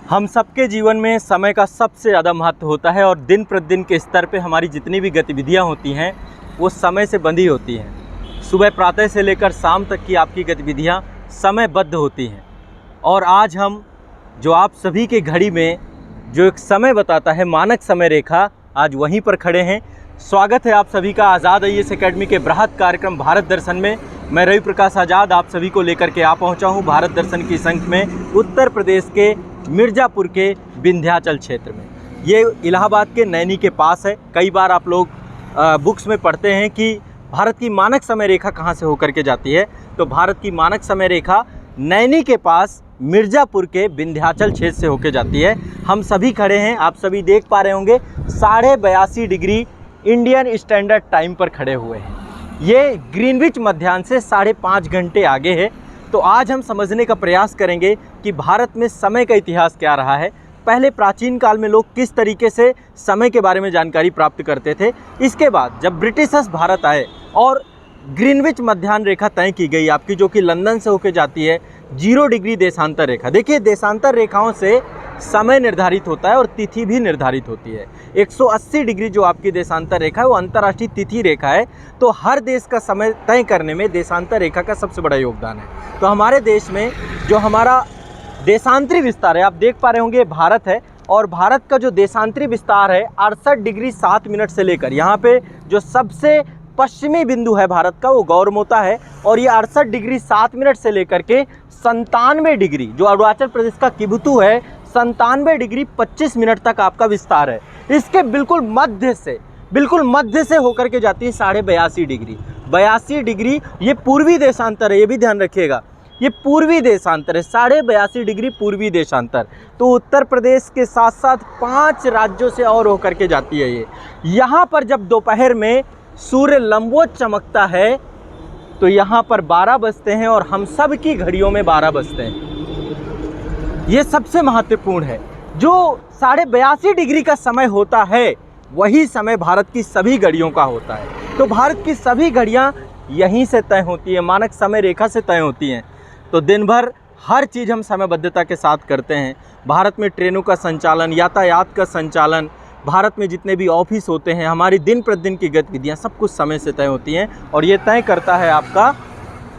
हम सबके जीवन में समय का सबसे ज़्यादा महत्व होता है और दिन प्रतिदिन के स्तर पे हमारी जितनी भी गतिविधियां होती हैं वो समय से बंधी होती हैं। सुबह प्रातः से लेकर शाम तक की आपकी गतिविधियां समयबद्ध होती हैं और आज हम जो आप सभी के घड़ी में जो एक समय बताता है मानक समय रेखा, आज वहीं पर खड़े हैं। स्वागत है आप सभी का आज़ाद IAS एकेडमी के बृहद कार्यक्रम भारत दर्शन में। मैं रवि प्रकाश आज़ाद आप सभी को लेकर के आ पहुंचा हूं भारत दर्शन की संख्या में उत्तर प्रदेश के मिर्ज़ापुर के विंध्याचल क्षेत्र में। ये इलाहाबाद के नैनी के पास है। कई बार आप लोग बुक्स में पढ़ते हैं कि भारत की मानक समय रेखा कहाँ से होकर के जाती है, तो भारत की मानक समय रेखा नैनी के पास मिर्ज़ापुर के विंध्याचल क्षेत्र से होकर जाती है। हम सभी खड़े हैं, आप सभी देख पा रहे होंगे 82.5 डिग्री इंडियन स्टैंडर्ड टाइम पर खड़े हुए हैं। ये ग्रीनविच मध्याह्न से 5.5 घंटे आगे है। तो आज हम समझने का प्रयास करेंगे कि भारत में समय का इतिहास क्या रहा है, पहले प्राचीन काल में लोग किस तरीके से समय के बारे में जानकारी प्राप्त करते थे। इसके बाद जब ब्रिटिशर्स भारत आए और ग्रीनविच मध्याह्न रेखा तय की गई आपकी, जो कि लंदन से होकर जाती है 0 डिग्री देशांतर रेखा। देखिए, देशांतर रेखाओं से समय निर्धारित होता है और तिथि भी निर्धारित होती है। 180 डिग्री जो आपकी देशांतर रेखा है वो अंतर्राष्ट्रीय तिथि रेखा है। तो हर देश का समय तय करने में देशांतर रेखा का सबसे बड़ा योगदान है। तो हमारे देश में जो हमारा देशांतरी विस्तार है, आप देख पा रहे होंगे, भारत है और भारत का जो देशांतरी विस्तार है 68 डिग्री 7 मिनट से लेकर यहाँ पे जो सबसे पश्चिमी बिंदु है भारत का वो गौरमोता है और ये 68 डिग्री 7 मिनट से लेकर के 97 डिग्री जो अरुणाचल प्रदेश का किबुतु है 97 डिग्री 25 मिनट तक आपका विस्तार है। इसके बिल्कुल मध्य से होकर के जाती है 82.5 डिग्री। 82 डिग्री ये पूर्वी देशांतर है, ये भी ध्यान रखिएगा, ये पूर्वी देशांतर है, 82.5 डिग्री पूर्वी देशांतर। तो उत्तर प्रदेश के साथ साथ 5 राज्यों से और होकर के जाती है ये। यहाँ पर जब दोपहर में सूर्य लंबवत चमकता है तो यहाँ पर 12 बजते हैं और हम सब की घड़ियों में 12 बजते हैं। ये सबसे महत्वपूर्ण है। जो 82.5 डिग्री का समय होता है वही समय भारत की सभी घड़ियों का होता है। तो भारत की सभी घड़ियाँ यहीं से तय होती है, मानक समय रेखा से तय होती हैं। तो दिन भर हर चीज़ हम समयबद्धता के साथ करते हैं। भारत में ट्रेनों का संचालन, यातायात का संचालन, भारत में जितने भी ऑफिस होते हैं, हमारी दिन प्रतिदिन की गतिविधियाँ सब कुछ समय से तय होती हैं और ये तय करता है आपका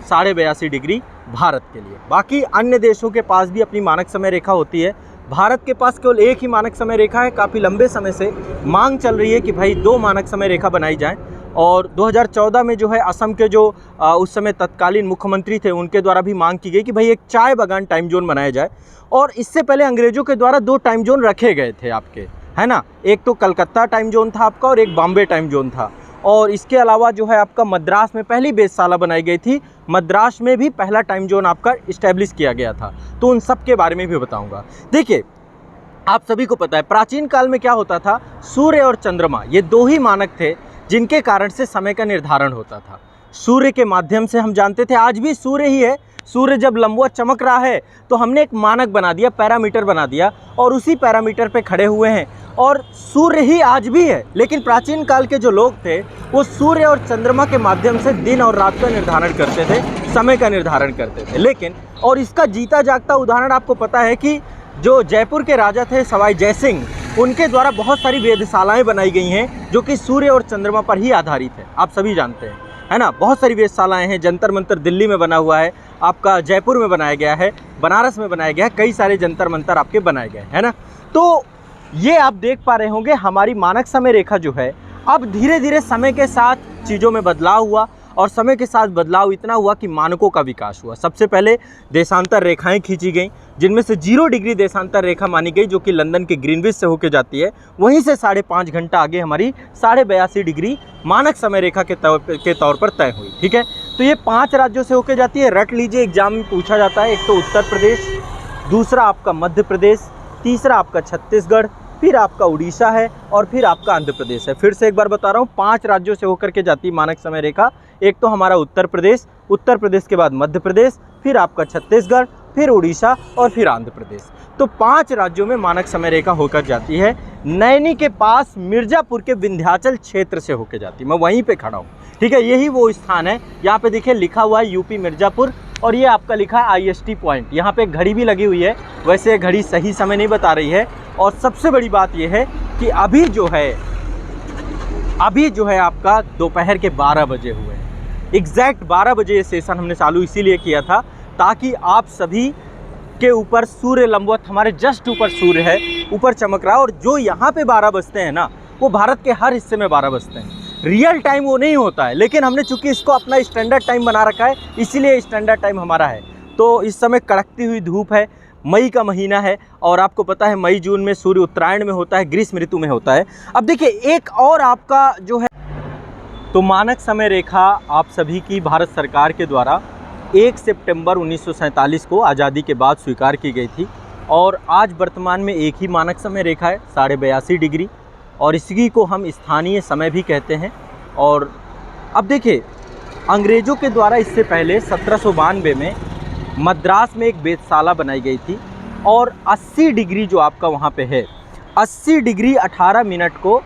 82.5 डिग्री भारत के लिए। बाकी अन्य देशों के पास भी अपनी मानक समय रेखा होती है। भारत के पास केवल एक ही मानक समय रेखा है। काफ़ी लंबे समय से मांग चल रही है कि भाई 2 मानक समय रेखा बनाई जाए और 2014 में जो है असम के जो उस समय तत्कालीन मुख्यमंत्री थे उनके द्वारा भी मांग की गई कि भाई एक चाय बागान टाइम जोन बनाया जाए। और इससे पहले अंग्रेज़ों के द्वारा 2 टाइम जोन रखे गए थे आपके, है ना, एक तो कलकत्ता टाइम जोन था आपका और एक बॉम्बे टाइम जोन था। और इसके अलावा जो है आपका मद्रास में पहली वेधशाला बनाई गई थी, मद्रास में भी पहला टाइम जोन आपका इस्टेब्लिश किया गया था। तो उन सब के बारे में भी बताऊंगा। देखिए, आप सभी को पता है प्राचीन काल में क्या होता था, सूर्य और चंद्रमा ये 2 ही मानक थे जिनके कारण से समय का निर्धारण होता था। सूर्य के माध्यम से हम जानते थे, आज भी सूर्य ही है। सूर्य जब लंबवत चमक रहा है तो हमने एक मानक बना दिया, पैरामीटर बना दिया और उसी पैरामीटर पे खड़े हुए हैं और सूर्य ही आज भी है। लेकिन प्राचीन काल के जो लोग थे वो सूर्य और चंद्रमा के माध्यम से दिन और रात का निर्धारण करते थे, समय का निर्धारण करते थे। लेकिन और इसका जीता जागता उदाहरण आपको पता है कि जो जयपुर के राजा थे सवाई जयसिंह, उनके द्वारा बहुत सारी वेधशालाएँ बनाई गई हैं जो कि सूर्य और चंद्रमा पर ही आधारित है। आप सभी जानते हैं, है ना, बहुत सारी वेधशालाएँ हैं। जंतर मंतर दिल्ली में बना हुआ है, आपका जयपुर में बनाया गया है, बनारस में बनाया गया है, कई सारे जंतर मंतर आपके बनाए गए, है ना। तो ये आप देख पा रहे होंगे हमारी मानक समय रेखा जो है अब धीरे धीरे समय के साथ चीज़ों में बदलाव हुआ और समय के साथ बदलाव इतना हुआ कि मानकों का विकास हुआ। सबसे पहले देशांतर रेखाएं खींची गई, जिनमें से 0 डिग्री देशांतर रेखा मानी गई जो कि लंदन के ग्रीनविच से होकर जाती है। वहीं से 5.5 घंटा आगे हमारी 82.5 डिग्री मानक समय रेखा के तौर पर तय हुई। ठीक है, तो ये 5 राज्यों से होकर जाती है। रट लीजिए, एग्जाम में पूछा जाता है। एक तो उत्तर प्रदेश, दूसरा आपका मध्य प्रदेश, तीसरा आपका छत्तीसगढ़, फिर आपका उड़ीसा है और फिर आपका आंध्र प्रदेश है। फिर से एक बार बता रहा हूँ, 5 राज्यों से होकर के जाती है मानक समय रेखा। एक तो हमारा उत्तर प्रदेश के बाद मध्य प्रदेश, फिर आपका छत्तीसगढ़, फिर उड़ीसा और फिर आंध्र प्रदेश। तो 5 राज्यों में मानक समय रेखा होकर जाती है। नैनी के पास मिर्ज़ापुर के विंध्याचल क्षेत्र से होकर जाती है। मैं वहीं पे खड़ा हूँ, ठीक है, यही वो स्थान है। यहाँ पे देखिए लिखा हुआ है यूपी मिर्ज़ापुर और ये आपका लिखा है IST पॉइंट। यहाँ पे घड़ी भी लगी हुई है, वैसे घड़ी सही समय नहीं बता रही है। और सबसे बड़ी बात ये है कि अभी जो है आपका दोपहर के 12 बजे हुए हैं। एग्जैक्ट 12 बजे ये सेशन हमने चालू इसीलिए किया था ताकि आप सभी के ऊपर सूर्य लंबवत, हमारे जस्ट ऊपर सूर्य है, ऊपर चमक रहा है। और जो यहाँ पे 12 बजते हैं ना, वो भारत के हर हिस्से में 12 बजते हैं। रियल टाइम वो नहीं होता है, लेकिन हमने चूंकि इसको अपना स्टैंडर्ड टाइम बना रखा है, इसीलिए स्टैंडर्ड टाइम हमारा है। तो इस समय कड़कती हुई धूप है, मई का महीना है, और आपको पता है मई जून में सूर्य उत्तरायण में होता है, ग्रीष्म ऋतु में होता है। अब देखिए एक और आपका जो है, तो मानक समय रेखा आप सभी की भारत सरकार के द्वारा 1 सितंबर 1947 को आज़ादी के बाद स्वीकार की गई थी। और आज वर्तमान में एक ही मानक समय रेखा है 82.5 डिग्री, और इसी को हम स्थानीय समय भी कहते हैं। और अब देखिए अंग्रेज़ों के द्वारा इससे पहले 1792 में मद्रास में एक वेधशाला बनाई गई थी, और 80 डिग्री जो आपका वहाँ पे है, 80 डिग्री 18 मिनट को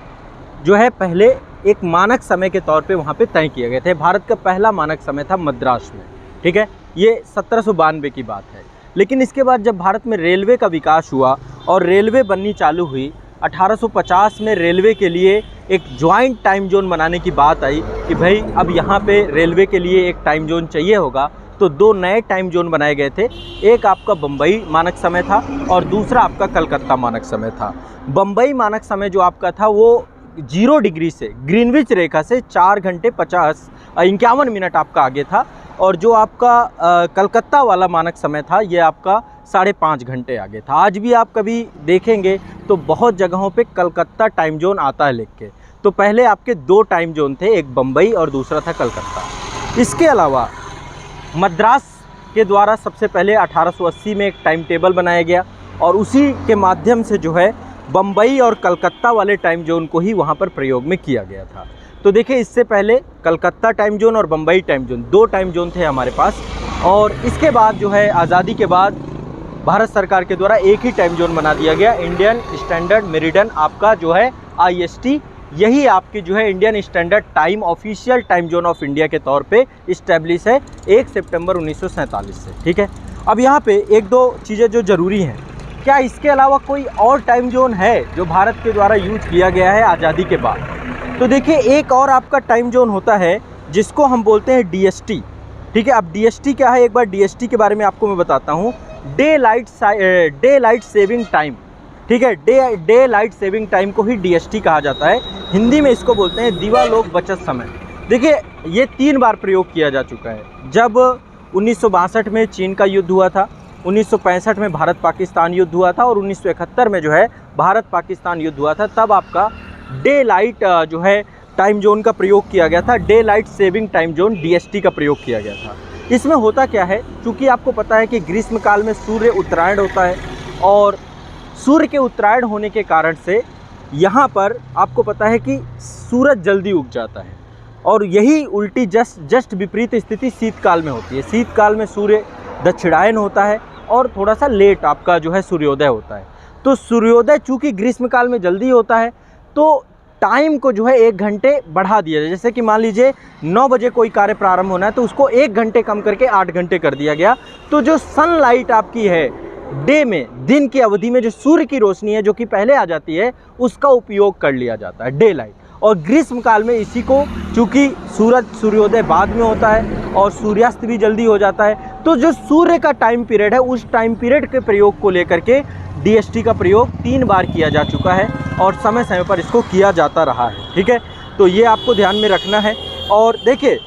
जो है पहले एक मानक समय के तौर पे वहाँ पे तय किए गए थे। भारत का पहला मानक समय था मद्रास में, ठीक है, ये 1792 की बात है। लेकिन इसके बाद जब भारत में रेलवे का विकास हुआ और रेलवे बननी चालू हुई, 1850 में रेलवे के लिए एक जॉइंट टाइम जोन बनाने की बात आई कि भाई अब यहाँ पे रेलवे के लिए एक टाइम जोन चाहिए होगा। तो 2 नए टाइम जोन बनाए गए थे, एक आपका बम्बई मानक समय था और दूसरा आपका कलकत्ता मानक समय था। बम्बई मानक समय जो आपका था वो 0 डिग्री से, ग्रीनविच रेखा से 4 घंटे 51 मिनट आपका आगे था, और जो आपका कलकत्ता वाला मानक समय था ये आपका 5.5 घंटे आगे था। आज भी आप कभी देखेंगे तो बहुत जगहों पे कलकत्ता टाइम जोन आता है लिख के। तो पहले आपके 2 टाइम जोन थे, एक बम्बई और दूसरा था कलकत्ता। इसके अलावा मद्रास के द्वारा सबसे पहले 1880 में एक टाइम टेबल बनाया गया, और उसी के माध्यम से जो है बम्बई और कलकत्ता वाले टाइम जोन को ही वहाँ पर प्रयोग में किया गया था। तो देखिए इससे पहले कलकत्ता टाइम जोन और Bombay time zone, 2 time zone थे हमारे पास। और इसके बाद जो है आज़ादी के बाद भारत सरकार के द्वारा एक ही टाइम जोन बना दिया गया, इंडियन स्टैंडर्ड मेरिडियन आपका जो है IST। यही आपकी जो है Indian standard time, official time zone of India के तौर पे इस्टेब्लिश है 1 सितंबर 1947 से, ठीक है। अब यहाँ पे 1-2 चीज़ें जो ज़रूरी हैं, क्या इसके अलावा कोई और टाइम जोन है जो भारत के द्वारा यूज किया गया है आज़ादी के बाद? तो देखिए एक और आपका टाइम जोन होता है जिसको हम बोलते हैं DST, ठीक है। अब DST क्या है, एक बार DST के बारे में आपको मैं बताता हूँ। डे लाइट सेविंग टाइम, ठीक है, डे लाइट सेविंग टाइम को ही DST कहा जाता है। हिंदी में इसको बोलते हैं दिवालोक बचत समय। देखिए ये 3 बार प्रयोग किया जा चुका है। जब 1962 में चीन का युद्ध हुआ था, 1965 में भारत पाकिस्तान युद्ध हुआ था, और 1971 में जो है भारत पाकिस्तान युद्ध हुआ था, तब आपका डे लाइट जो है टाइम जोन का प्रयोग किया गया था। Day light saving time zone DST का प्रयोग किया गया था। इसमें होता क्या है, क्योंकि आपको पता है कि ग्रीष्म काल में सूर्य उत्तरायण होता है, और सूर्य के उत्तरायण होने के कारण से यहाँ पर आपको पता है कि सूरज जल्दी उग जाता है। और यही उल्टी जस्ट विपरीत स्थिति शीतकाल में होती है। शीतकाल में सूर्य दक्षिणायन होता है और थोड़ा सा लेट आपका जो है सूर्योदय होता है। तो सूर्योदय चूँकि ग्रीष्म काल में जल्दी होता है, तो टाइम को जो है 1 घंटे बढ़ा दिया जाए। जैसे कि मान लीजिए 9 बजे कोई कार्य प्रारंभ होना है, तो उसको 1 घंटे कम करके 8 घंटे कर दिया गया। तो जो सनलाइट आपकी है डे में, दिन की अवधि में जो सूर्य की रोशनी है जो कि पहले आ जाती है, उसका उपयोग कर लिया जाता है डे लाइट। और ग्रीष्म काल में इसी को, चूँकि सूर्योदय बाद में होता है और सूर्यास्त भी जल्दी हो जाता है, तो जो सूर्य का टाइम पीरियड है उस टाइम पीरियड के प्रयोग को लेकर के DST का प्रयोग 3 बार किया जा चुका है, और समय समय पर इसको किया जाता रहा है, ठीक है। तो ये आपको ध्यान में रखना है। और देखिए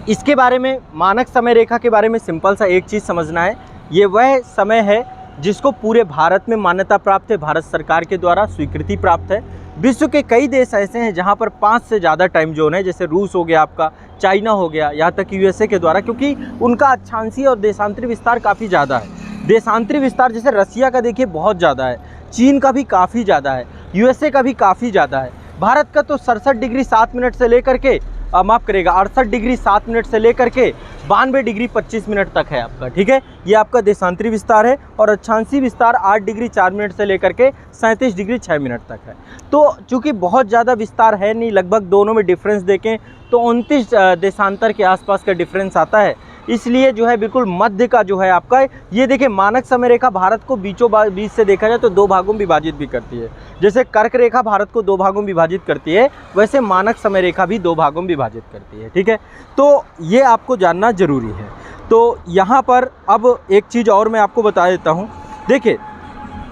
इसके बारे में, मानक समय रेखा के बारे में सिंपल सा एक चीज़ समझना है, ये वह समय है जिसको पूरे भारत में मान्यता प्राप्त है, भारत सरकार के द्वारा स्वीकृति प्राप्त है। विश्व के कई देश ऐसे हैं जहाँ पर 5 से ज़्यादा टाइम जोन है, जैसे रूस हो गया आपका, चाइना हो गया, यहाँ तक कि USA के द्वारा, क्योंकि उनका अक्षांशीय और देशांतरी विस्तार काफ़ी ज़्यादा है। देशांतरी विस्तार जैसे रसिया का देखिए बहुत ज़्यादा है, चीन का भी काफ़ी ज़्यादा है, USA का भी काफ़ी ज़्यादा है। भारत का तो 67 डिग्री 7 मिनट से लेकर के, माफ़ करेगा, 68 डिग्री 7 मिनट से लेकर के 92 डिग्री 25 मिनट तक है आपका, ठीक है। ये आपका देशांतरी विस्तार है। और अक्षांशीय विस्तार 8 डिग्री 4 मिनट से लेकर के 37 डिग्री 6 मिनट तक है। तो चूँकि बहुत ज़्यादा विस्तार है नहीं, लगभग दोनों में डिफरेंस देखें तो 29 देशांतर के आसपास का डिफरेंस आता है। इसलिए जो है बिल्कुल मध्य का जो है आपका ये देखिए, मानक समय रेखा भारत को बीचों बीच से देखा जाए तो दो भागों में विभाजित भी करती है। जैसे कर्क रेखा भारत को दो भागों में विभाजित करती है, वैसे मानक समय रेखा भी दो भागों में विभाजित करती है। ठीक है, तो ये आपको जानना जरूरी है। तो यहाँ पर अब एक चीज़ और मैं आपको बता देता हूँ। देखिए,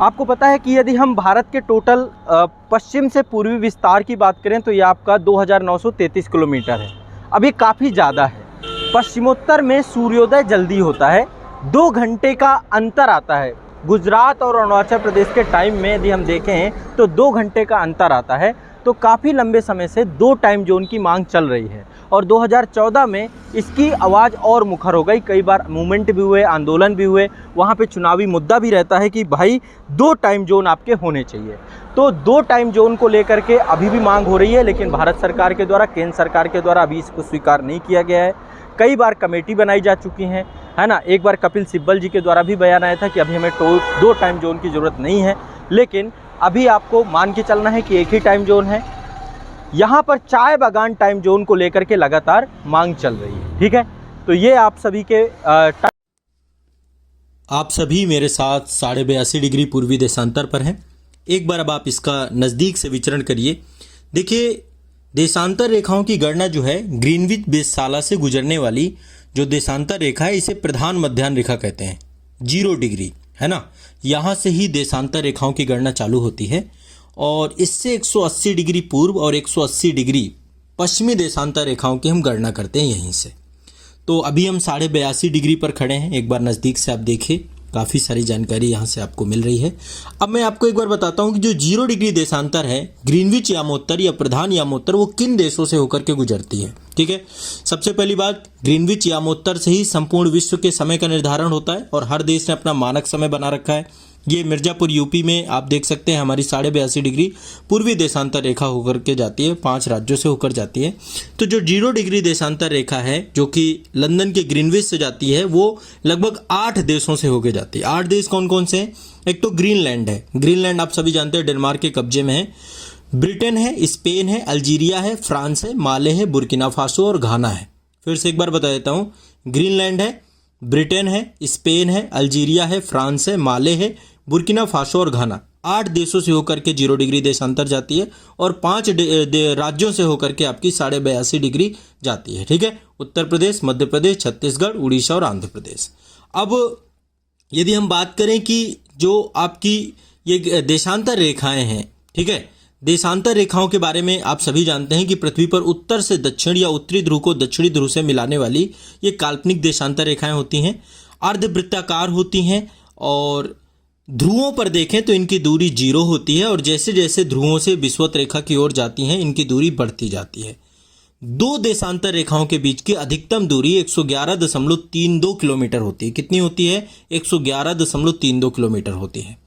आपको पता है कि यदि हम भारत के टोटल पश्चिम से पूर्वी विस्तार की बात करें तो ये आपका 2933 किलोमीटर है। अभी काफ़ी ज़्यादा है। पश्चिमोत्तर में सूर्योदय जल्दी होता है, 2 घंटे का अंतर आता है। गुजरात और अरुणाचल प्रदेश के टाइम में यदि हम देखें तो 2 घंटे का अंतर आता है। तो काफ़ी लंबे समय से 2 टाइम जोन की मांग चल रही है और 2014 में इसकी आवाज़ और मुखर हो गई। कई बार मूवमेंट भी हुए, आंदोलन भी हुए, वहाँ पे चुनावी मुद्दा भी रहता है कि भाई 2 टाइम जोन आपके होने चाहिए। तो 2 टाइम जोन को लेकर के अभी भी मांग हो रही है, लेकिन भारत सरकार के द्वारा, केंद्र सरकार के द्वारा अभी इसको स्वीकार नहीं किया गया है। कई बार कमेटी बनाई जा चुकी हैं, है ना। एक बार कपिल सिब्बल जी के द्वारा भी बयान आया था कि अभी हमें 2 टाइम जोन की ज़रूरत नहीं है, लेकिन अभी आपको मान के चलना है कि एक ही टाइम जोन है। यहाँ पर चाय बागान टाइम जोन को लेकर के लगातार मांग चल रही है। ठीक है, तो ये आप सभी के आप सभी मेरे साथ 82.5 डिग्री पूर्वी देशांतर पर हैं। एक बार अब आप इसका नज़दीक से विचरण करिए। देखिए, देशांतर रेखाओं की गणना जो है ग्रीनविच बेसाला से गुजरने वाली जो देशांतर रेखा है इसे प्रधान मध्याह्न रेखा कहते हैं। 0 डिग्री, है ना, यहाँ से ही देशांतर रेखाओं की गणना चालू होती है और इससे 180 डिग्री पूर्व और 180 डिग्री पश्चिमी देशांतर रेखाओं की हम गणना करते हैं यहीं से। तो अभी हम 82.5 डिग्री पर खड़े हैं। एक बार नज़दीक से आप देखिए, काफ़ी सारी जानकारी यहाँ से आपको मिल रही है। अब मैं आपको एक बार बताता हूँ कि जो 0 डिग्री देशांतर है, ग्रीनविच यामोत्तर या प्रधान यामोत्तर, वो किन देशों से होकर के गुजरती है। ठीक है, सबसे पहली बात, ग्रीनविच यामोत्तर से ही संपूर्ण विश्व के समय का निर्धारण होता है और हर देश ने अपना मानक समय बना रखा है। ये मिर्ज़ापुर यूपी में आप देख सकते हैं हमारी 82.5 डिग्री पूर्वी देशांतर रेखा होकर के जाती है, 5 राज्यों से होकर जाती है। तो जो 0 डिग्री देशांतर रेखा है जो कि लंदन के ग्रीनविच से जाती है, वो लगभग 8 देशों से होकर जाती है। 8 देश कौन कौन से हैं? एक तो ग्रीनलैंड है। ग्रीनलैंड आप सभी जानते हैं डेनमार्क के कब्जे में है। ब्रिटेन है, स्पेन है, अल्जीरिया है, फ्रांस है, माले है, बुर्किना फासो और घाना है। फिर से एक बार बता देता हूँ, ग्रीनलैंड है, ब्रिटेन है, स्पेन है, अल्जीरिया है, फ्रांस है, माले है, बुर्किना फासो और घाना। 8 देशों से होकर के 0 डिग्री देशांतर जाती है और 5 राज्यों से होकर के आपकी 82.5 डिग्री जाती है। ठीक है, उत्तर प्रदेश, मध्य प्रदेश, छत्तीसगढ़, उड़ीसा और आंध्र प्रदेश। अब यदि हम बात करें कि जो आपकी ये देशांतर रेखाएं हैं, ठीक है, देशांतर रेखाओं के बारे में आप सभी जानते हैं कि पृथ्वी पर उत्तर से दक्षिण या उत्तरी ध्रुव को दक्षिणी ध्रुव से मिलाने वाली ये काल्पनिक देशांतर रेखाएं होती हैं। अर्धवृत्ताकार होती हैं और ध्रुवों पर देखें तो इनकी दूरी 0 होती है और जैसे जैसे ध्रुवों से विषुवत रेखा की ओर जाती हैं इनकी दूरी बढ़ती जाती है। 2 देशांतर रेखाओं के बीच की अधिकतम दूरी 111.32 किलोमीटर होती है। कितनी होती है? 111.32 किलोमीटर होती है।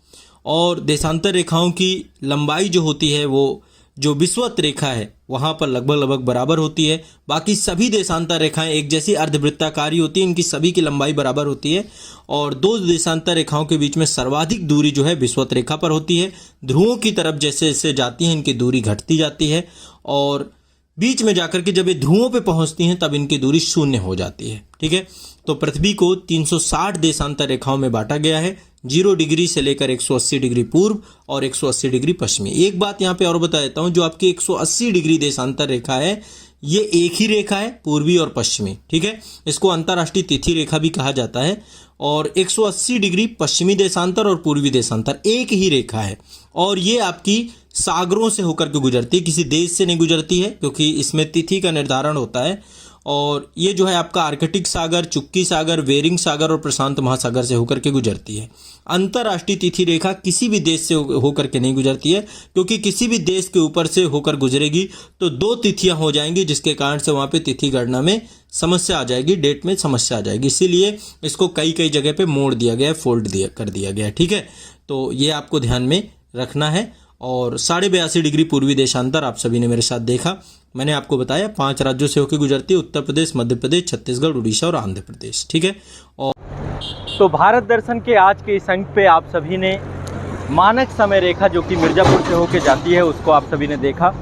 और देशांतर रेखाओं की लंबाई जो होती है वो जो विषुवत रेखा है वहाँ पर लगभग बराबर होती है। बाकी सभी देशांतर रेखाएं एक जैसी अर्धवृत्ताकारी होती है, इनकी सभी की लंबाई बराबर होती है। और 2 देशांतर रेखाओं के बीच में सर्वाधिक दूरी जो है विषुवत रेखा पर होती है। ध्रुवों की तरफ जैसे जैसे जाती हैं इनकी दूरी घटती जाती है और बीच में जाकर के जब ये ध्रुवों पे पहुंचती हैं तब इनकी दूरी 0 हो जाती है। ठीक है, तो पृथ्वी को 360 देशांतर रेखाओं में बांटा गया है, 0 डिग्री से लेकर 180 डिग्री पूर्व और 180 डिग्री पश्चिमी। एक बात यहाँ पे और बता देता हूँ, जो आपकी 180 डिग्री देशांतर रेखा है ये एक ही रेखा है, पूर्वी और पश्चिमी। ठीक है, इसको अंतर्राष्ट्रीय तिथि रेखा भी कहा जाता है। और 180 डिग्री पश्चिमी देशांतर और पूर्वी देशांतर एक ही रेखा है और ये आपकी सागरों से होकर के गुजरती है, किसी देश से नहीं गुजरती है क्योंकि इसमें तिथि का निर्धारण होता है। और ये जो है आपका आर्कटिक सागर, चुक्की सागर, बेरिंग सागर और प्रशांत महासागर से होकर के गुजरती है। अंतर्राष्ट्रीय तिथि रेखा किसी भी देश से होकर के नहीं गुजरती है क्योंकि किसी भी देश के ऊपर से होकर गुजरेगी तो 2 तिथियां हो जाएंगी, जिसके कारण से वहाँ पे तिथि गणना में समस्या आ जाएगी, डेट में समस्या आ जाएगी। इसीलिए इसको कई जगह पे मोड़ दिया गया है, फोल्ड कर दिया गया है। ठीक है, तो ये आपको ध्यान में रखना है। और 82.5 डिग्री पूर्वी देशांतर आप सभी ने मेरे साथ देखा। मैंने आपको बताया 5 राज्यों से होकर गुजरती है, उत्तर प्रदेश, मध्य प्रदेश, छत्तीसगढ़, उड़ीसा और आंध्र प्रदेश। ठीक है, और तो भारत दर्शन के आज के इस अंक पे आप सभी ने मानक समय रेखा जो कि मिर्ज़ापुर से होकर जाती है उसको आप सभी ने देखा।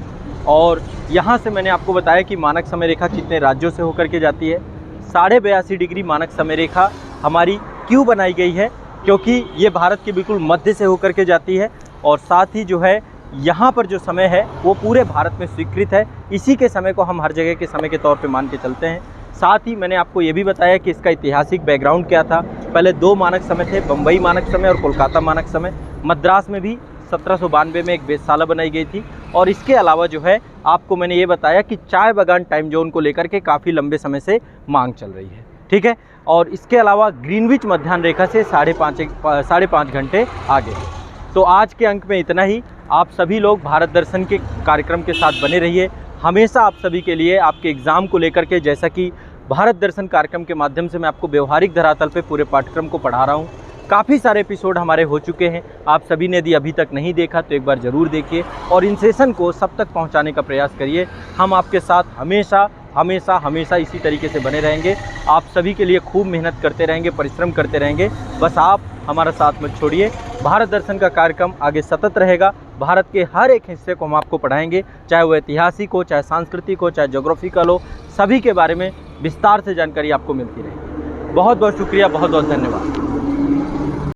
और यहाँ से मैंने आपको बताया कि मानक समय रेखा कितने राज्यों से होकर के जाती है। 82.5 डिग्री मानक समय रेखा हमारी क्यों बनाई गई है, क्योंकि ये भारत के बिल्कुल मध्य से होकर के जाती है और साथ ही जो है यहाँ पर जो समय है वो पूरे भारत में स्वीकृत है। इसी के समय को हम हर जगह के समय के तौर पे मान के चलते हैं। साथ ही मैंने आपको ये भी बताया कि इसका ऐतिहासिक बैकग्राउंड क्या था। पहले 2 मानक समय थे, बम्बई मानक समय और कोलकाता मानक समय। मद्रास में भी 1792 में एक वेधशाला बनाई गई थी। और इसके अलावा जो है आपको मैंने ये बताया कि चाय बागान टाइम जोन को लेकर के काफ़ी लंबे समय से मांग चल रही है, ठीक है। और इसके अलावा ग्रीनविच मध्याह्न रेखा से 5.5 घंटे आगे। तो आज के अंक में इतना ही। आप सभी लोग भारत दर्शन के कार्यक्रम के साथ बने रहिए। हमेशा आप सभी के लिए आपके एग्ज़ाम को लेकर के, जैसा कि भारत दर्शन कार्यक्रम के माध्यम से मैं आपको व्यवहारिक धरातल पे पूरे पाठ्यक्रम को पढ़ा रहा हूँ। काफ़ी सारे एपिसोड हमारे हो चुके हैं। आप सभी ने यदि अभी तक नहीं देखा तो एक बार ज़रूर देखिए और इन सेशन को सब तक पहुँचाने का प्रयास करिए। हम आपके साथ हमेशा हमेशा हमेशा इसी तरीके से बने रहेंगे। आप सभी के लिए खूब मेहनत करते रहेंगे, परिश्रम करते रहेंगे। बस आप हमारा साथ मत छोड़िए। भारत दर्शन का कार्यक्रम आगे सतत रहेगा। भारत के हर एक हिस्से को हम आपको पढ़ाएंगे, चाहे वो ऐतिहासिक हो, चाहे सांस्कृतिक हो, चाहे ज्योग्राफिकल हो। सभी के बारे में विस्तार से जानकारी आपको मिलती रहेगी। बहुत बहुत शुक्रिया, बहुत बहुत धन्यवाद।